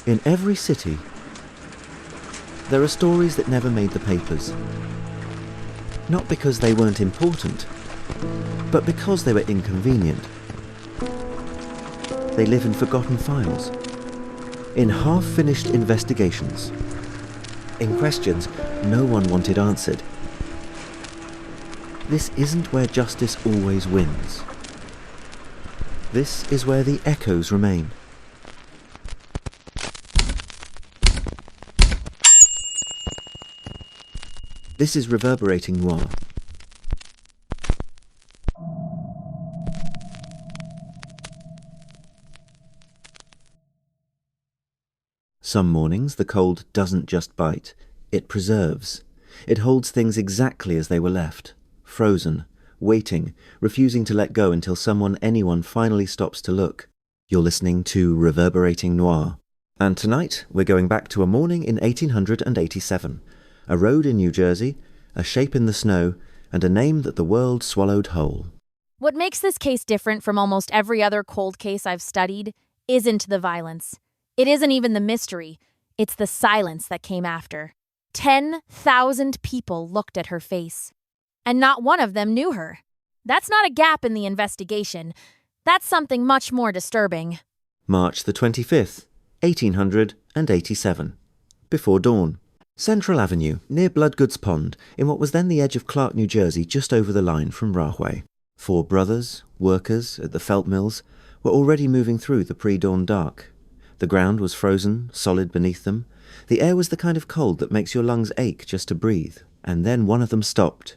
In every city, there are stories that never made the papers. Not because they weren't important, but because they were inconvenient. They live in forgotten files, in half-finished investigations, in questions no one wanted answered. This isn't where justice always wins. This is where the echoes remain. This is Reverberating Noir. Some mornings the cold doesn't just bite, it preserves. It holds things exactly as they were left, frozen, waiting, refusing to let go until anyone finally stops to look. You're listening to Reverberating Noir. And tonight we're going back to a morning in 1887. A road in New Jersey, a shape in the snow, and a name that the world swallowed whole. What makes this case different from almost every other cold case I've studied isn't the violence. It isn't even the mystery. It's the silence that came after. 10,000 people looked at her face, and not one of them knew her. That's not a gap in the investigation. That's something much more disturbing. March the 25th, 1887. Before dawn. Central Avenue, near Bloodgood's Pond, in what was then the edge of Clark, New Jersey, just over the line from Rahway. 4 brothers, workers at the felt mills, were already moving through the pre-dawn dark. The ground was frozen, solid beneath them. The air was the kind of cold that makes your lungs ache just to breathe. And then one of them stopped.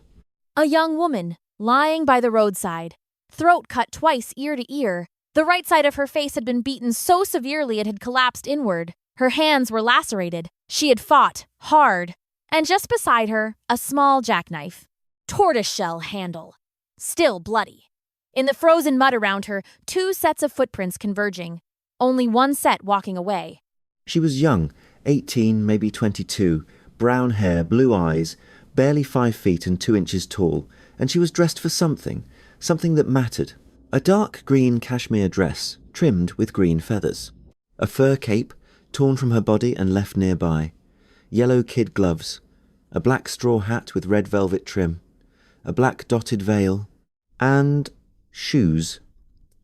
A young woman, lying by the roadside, throat cut twice ear to ear. The right side of her face had been beaten so severely it had collapsed inward. Her hands were lacerated. She had fought hard. And just beside her, a small jackknife. Tortoiseshell handle. Still bloody. In the frozen mud around her, 2 sets of footprints converging. Only one set walking away. She was young, 18, maybe 22, brown hair, blue eyes, barely 5 feet and 2 inches tall, and she was dressed for something that mattered. A dark green cashmere dress, trimmed with green feathers. A fur cape, torn from her body and left nearby. Yellow kid gloves. A black straw hat with red velvet trim. A black dotted veil. And shoes.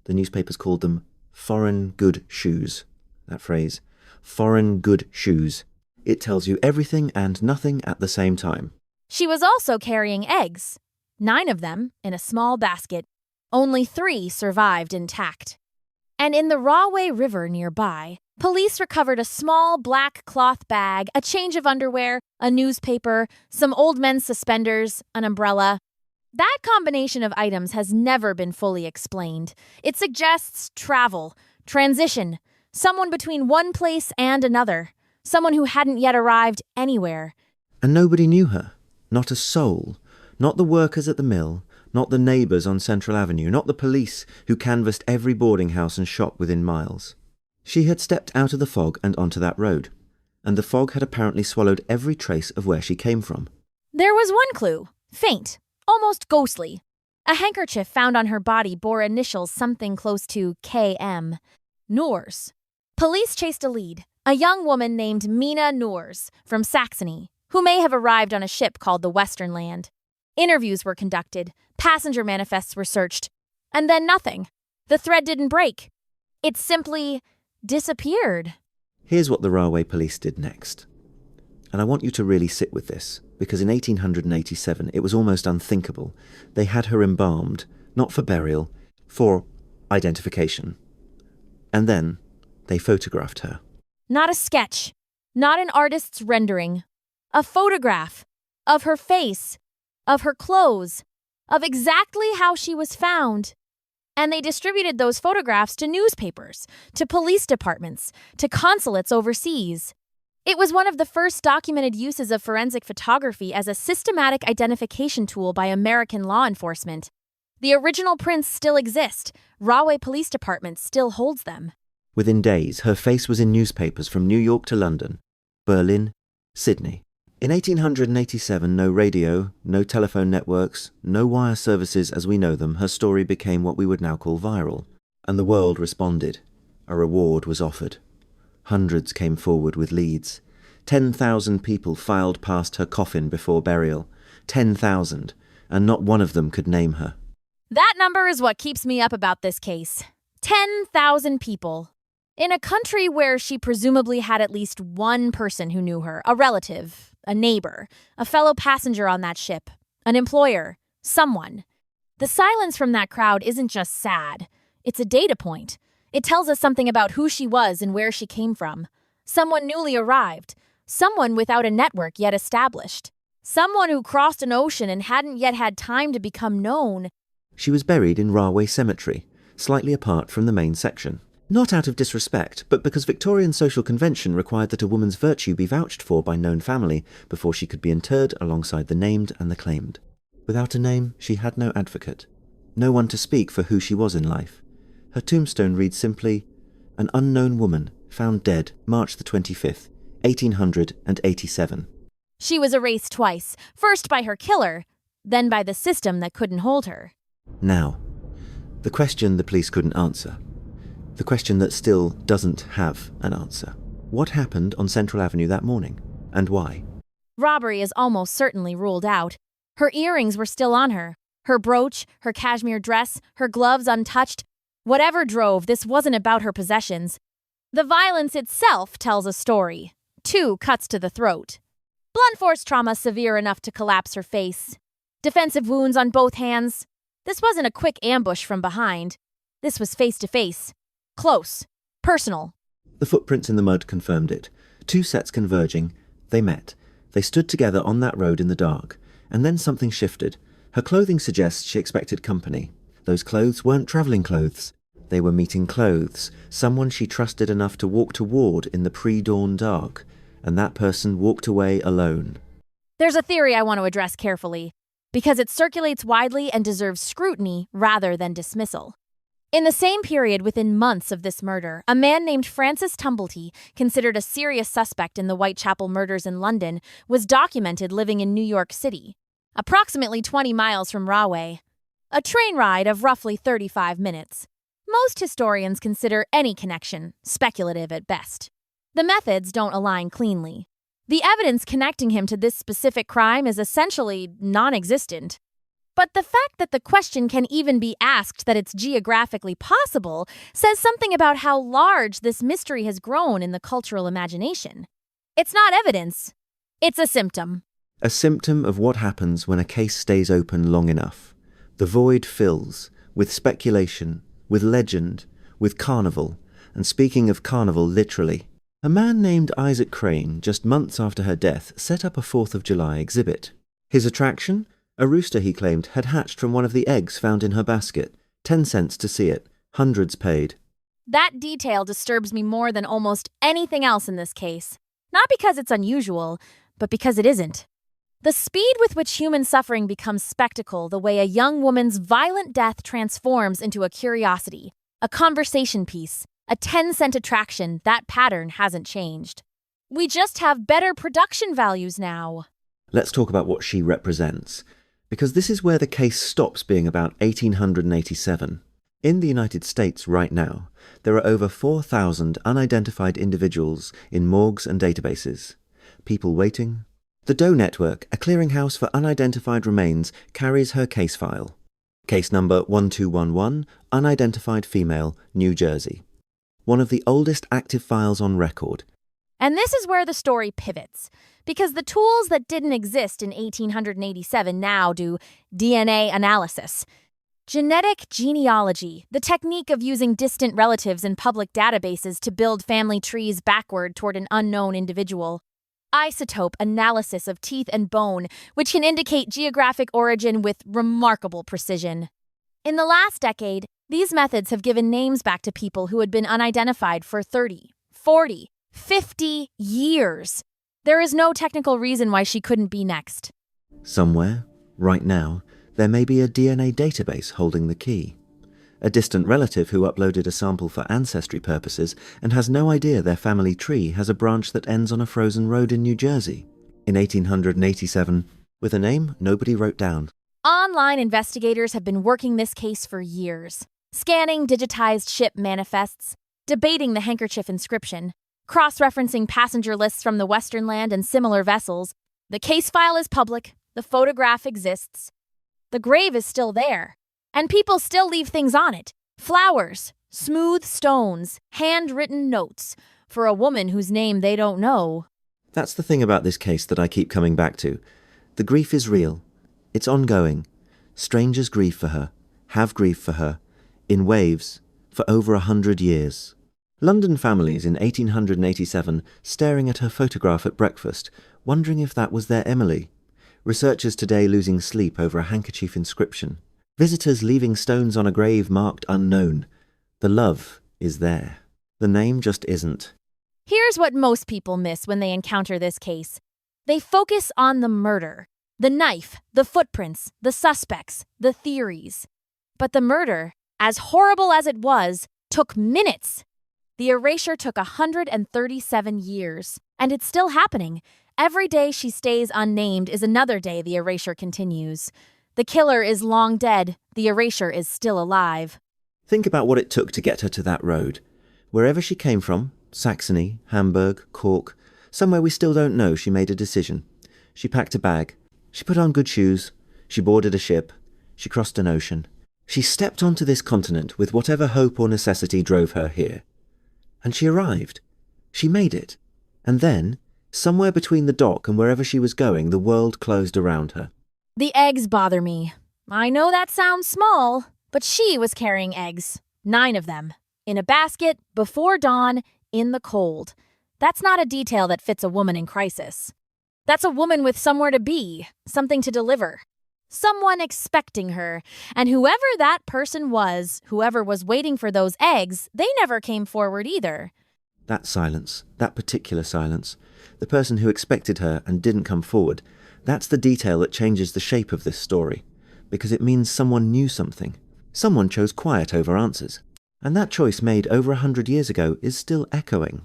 The newspapers called them foreign good shoes. That phrase. Foreign good shoes. It tells you everything and nothing at the same time. She was also carrying eggs. 9 of them in a small basket. Only 3 survived intact. And in the Rahway River nearby, police recovered a small black cloth bag, a change of underwear, a newspaper, some old men's suspenders, an umbrella. That combination of items has never been fully explained. It suggests travel, transition, someone between one place and another, someone who hadn't yet arrived anywhere. And nobody knew her. Not a soul. Not the workers at the mill, not the neighbours on Central Avenue, not the police who canvassed every boarding house and shop within miles. She had stepped out of the fog and onto that road, and the fog had apparently swallowed every trace of where she came from. There was one clue, faint, almost ghostly. A handkerchief found on her body bore initials something close to KM. Noorz. Police chased a lead, a young woman named Noorz from Saxony, who may have arrived on a ship called the Western Land. Interviews were conducted, passenger manifests were searched, and then nothing. The thread didn't break. It simply disappeared. Here's what the Rahway police did next. And I want you to really sit with this, because in 1887 it was almost unthinkable. They had her embalmed, not for burial, for identification. And then they photographed her. Not a sketch, not an artist's rendering. A photograph of her face, of her clothes, of exactly how she was found. And they distributed those photographs to newspapers, to police departments, to consulates overseas. It was one of the first documented uses of forensic photography as a systematic identification tool by American law enforcement. The original prints still exist. Rahway Police Department still holds them. Within days, her face was in newspapers from New York to London, Berlin, Sydney. In 1887, no radio, no telephone networks, no wire services as we know them, her story became what we would now call viral. And the world responded. A reward was offered. Hundreds came forward with leads. 10,000 people filed past her coffin before burial. 10,000, and not one of them could name her. That number is what keeps me up about this case. 10,000 people. In a country where she presumably had at least one person who knew her, a relative, a neighbor, a fellow passenger on that ship, an employer, someone. The silence from that crowd isn't just sad. It's a data point. It tells us something about who she was and where she came from. Someone newly arrived. Someone without a network yet established. Someone who crossed an ocean and hadn't yet had time to become known. She was buried in Rahway Cemetery, slightly apart from the main section. Not out of disrespect, but because Victorian social convention required that a woman's virtue be vouched for by known family before she could be interred alongside the named and the claimed. Without a name, she had no advocate. No one to speak for who she was in life. Her tombstone reads simply, "An unknown woman, found dead, March the 25th, 1887. She was erased twice, first by her killer, then by the system that couldn't hold her. Now, the question the police couldn't answer. The question that still doesn't have an answer. What happened on Central Avenue that morning, and why? Robbery is almost certainly ruled out. Her earrings were still on her. Her brooch, her cashmere dress, her gloves untouched. Whatever drove, this wasn't about her possessions. The violence itself tells a story. 2 cuts to the throat. Blunt force trauma severe enough to collapse her face. Defensive wounds on both hands. This wasn't a quick ambush from behind. This was face-to-face. Close. Personal. The footprints in the mud confirmed it. 2 sets converging. They met. They stood together on that road in the dark. And then something shifted. Her clothing suggests she expected company. Those clothes weren't travelling clothes. They were meeting clothes. Someone she trusted enough to walk toward in the pre-dawn dark. And that person walked away alone. There's a theory I want to address carefully, because it circulates widely and deserves scrutiny rather than dismissal. In the same period within months of this murder, a man named Francis Tumblety, considered a serious suspect in the Whitechapel murders in London, was documented living in New York City, approximately 20 miles from Rahway. A train ride of roughly 35 minutes. Most historians consider any connection speculative at best. The methods don't align cleanly. The evidence connecting him to this specific crime is essentially non-existent. But the fact that the question can even be asked that it's geographically possible says something about how large this mystery has grown in the cultural imagination. It's not evidence. It's a symptom. A symptom of what happens when a case stays open long enough. The void fills, with speculation, with legend, with carnival, and speaking of carnival literally, a man named Isaac Crane, just months after her death, set up a 4th of July exhibit. His attraction? A rooster, he claimed, had hatched from one of the eggs found in her basket. 10 cents to see it. Hundreds paid. That detail disturbs me more than almost anything else in this case. Not because it's unusual, but because it isn't. The speed with which human suffering becomes spectacle, the way a young woman's violent death transforms into a curiosity, a conversation piece, a 10-cent attraction, that pattern hasn't changed. We just have better production values now. Let's talk about what she represents, because this is where the case stops being about 1887. In the United States right now, there are over 4,000 unidentified individuals in morgues and databases. People waiting. The Doe Network, a clearinghouse for unidentified remains, carries her case file. Case number 1211, unidentified female, New Jersey. One of the oldest active files on record. And this is where the story pivots, because the tools that didn't exist in 1887 now do DNA analysis. Genetic genealogy, the technique of using distant relatives in public databases to build family trees backward toward an unknown individual. Isotope analysis of teeth and bone, which can indicate geographic origin with remarkable precision. In the last decade, these methods have given names back to people who had been unidentified for 30, 40, 50 years. There is no technical reason why she couldn't be next. Somewhere, right now, there may be a DNA database holding the key. A distant relative who uploaded a sample for ancestry purposes and has no idea their family tree has a branch that ends on a frozen road in New Jersey. In 1887, with a name nobody wrote down. Online investigators have been working this case for years, scanning digitized ship manifests, debating the handkerchief inscription, cross-referencing passenger lists from the Western land and similar vessels. The case file is public, the photograph exists. The grave is still there, and people still leave things on it. Flowers, smooth stones, handwritten notes, for a woman whose name they don't know. That's the thing about this case that I keep coming back to. The grief is real. It's ongoing. Strangers grieve for her, have grief for her, in waves, for over 100 years. London families in 1887 staring at her photograph at breakfast, wondering if that was their Emily. Researchers today losing sleep over a handkerchief inscription. Visitors leaving stones on a grave marked unknown. The love is there. The name just isn't. Here's what most people miss when they encounter this case. They focus on the murder, the knife, the footprints, the suspects, the theories. But the murder, as horrible as it was, took minutes. The erasure took 137 years, and it's still happening. Every day she stays unnamed is another day the erasure continues. The killer is long dead, the erasure is still alive. Think about what it took to get her to that road. Wherever she came from, Saxony, Hamburg, Cork, somewhere we still don't know, she made a decision. She packed a bag. She put on good shoes. She boarded a ship. She crossed an ocean. She stepped onto this continent with whatever hope or necessity drove her here. And she arrived. She made it. And then, somewhere between the dock and wherever she was going, the world closed around her. The eggs bother me. I know that sounds small, but she was carrying eggs. 9 of them. In a basket, before dawn, in the cold. That's not a detail that fits a woman in crisis. That's a woman with somewhere to be, something to deliver. Someone expecting her. And whoever that person was, whoever was waiting for those eggs, they never came forward either. That silence, that particular silence, the person who expected her and didn't come forward, that's the detail that changes the shape of this story, because it means someone knew something. Someone chose quiet over answers. And that choice made over 100 years ago is still echoing.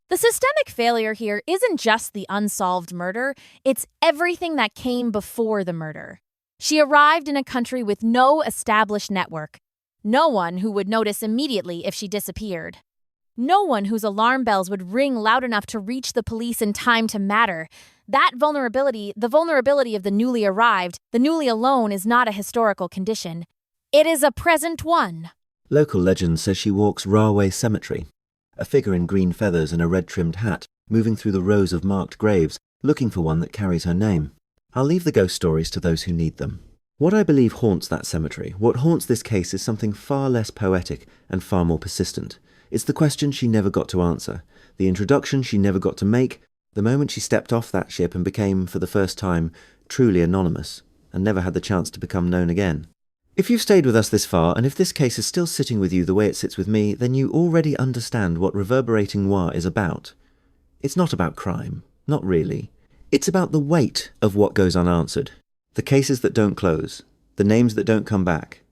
The systemic failure here isn't just the unsolved murder, it's everything that came before the murder. She arrived in a country with no established network. No one who would notice immediately if she disappeared. No one whose alarm bells would ring loud enough to reach the police in time to matter. That vulnerability, the vulnerability of the newly arrived, the newly alone, is not a historical condition. It is a present one. Local legend says she walks Rahway Cemetery, a figure in green feathers and a red-trimmed hat, moving through the rows of marked graves, looking for one that carries her name. I'll leave the ghost stories to those who need them. What I believe haunts that cemetery, what haunts this case, is something far less poetic and far more persistent. It's the question she never got to answer, the introduction she never got to make, the moment she stepped off that ship and became, for the first time, truly anonymous, and never had the chance to become known again. If you've stayed with us this far, and if this case is still sitting with you the way it sits with me, then you already understand what Reverberating Noir is about. It's not about crime, not really. It's about the weight of what goes unanswered, the cases that don't close, the names that don't come back.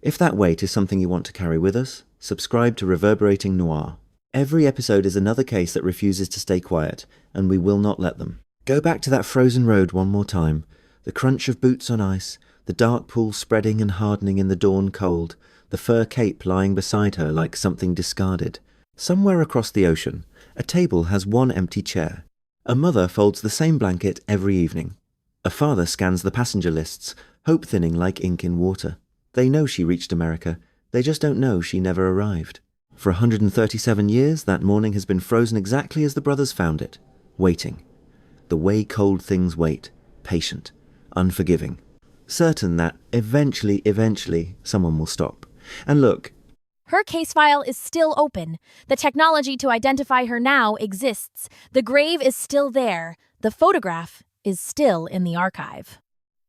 If that weight is something you want to carry with us, subscribe to Reverberating Noir. Every episode is another case that refuses to stay quiet, and we will not let them. Go back to that frozen road one more time, the crunch of boots on ice, the dark pool spreading and hardening in the dawn cold, the fur cape lying beside her like something discarded. Somewhere across the ocean, a table has one empty chair. A mother folds the same blanket every evening. A father scans the passenger lists, hope thinning like ink in water. They know she reached America, they just don't know she never arrived. For 137 years, that morning has been frozen exactly as the brothers found it, waiting. The way cold things wait, patient, unforgiving. Certain that eventually, someone will stop. And look. Her case file is still open. The technology to identify her now exists. The grave is still there. The photograph is still in the archive.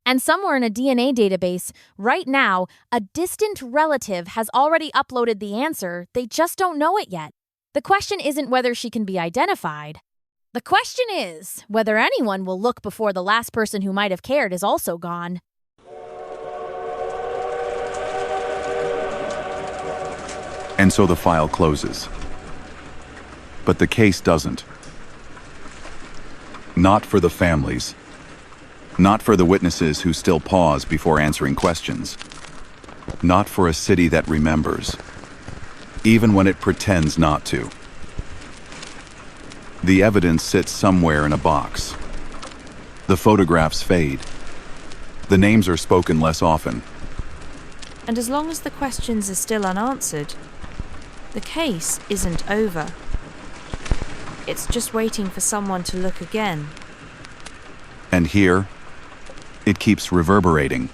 And somewhere in a DNA database, right now, a distant relative has already uploaded the answer. They just don't know it yet. The question isn't whether she can be identified. The question is whether anyone will look before the last person who might have cared is also gone. And so the file closes. But the case doesn't. Not for the families. Not for the witnesses who still pause before answering questions. Not for a city that remembers, even when it pretends not to. The evidence sits somewhere in a box. The photographs fade. The names are spoken less often. And as long as the questions are still unanswered, the case isn't over. It's just waiting for someone to look again. And here, it keeps reverberating.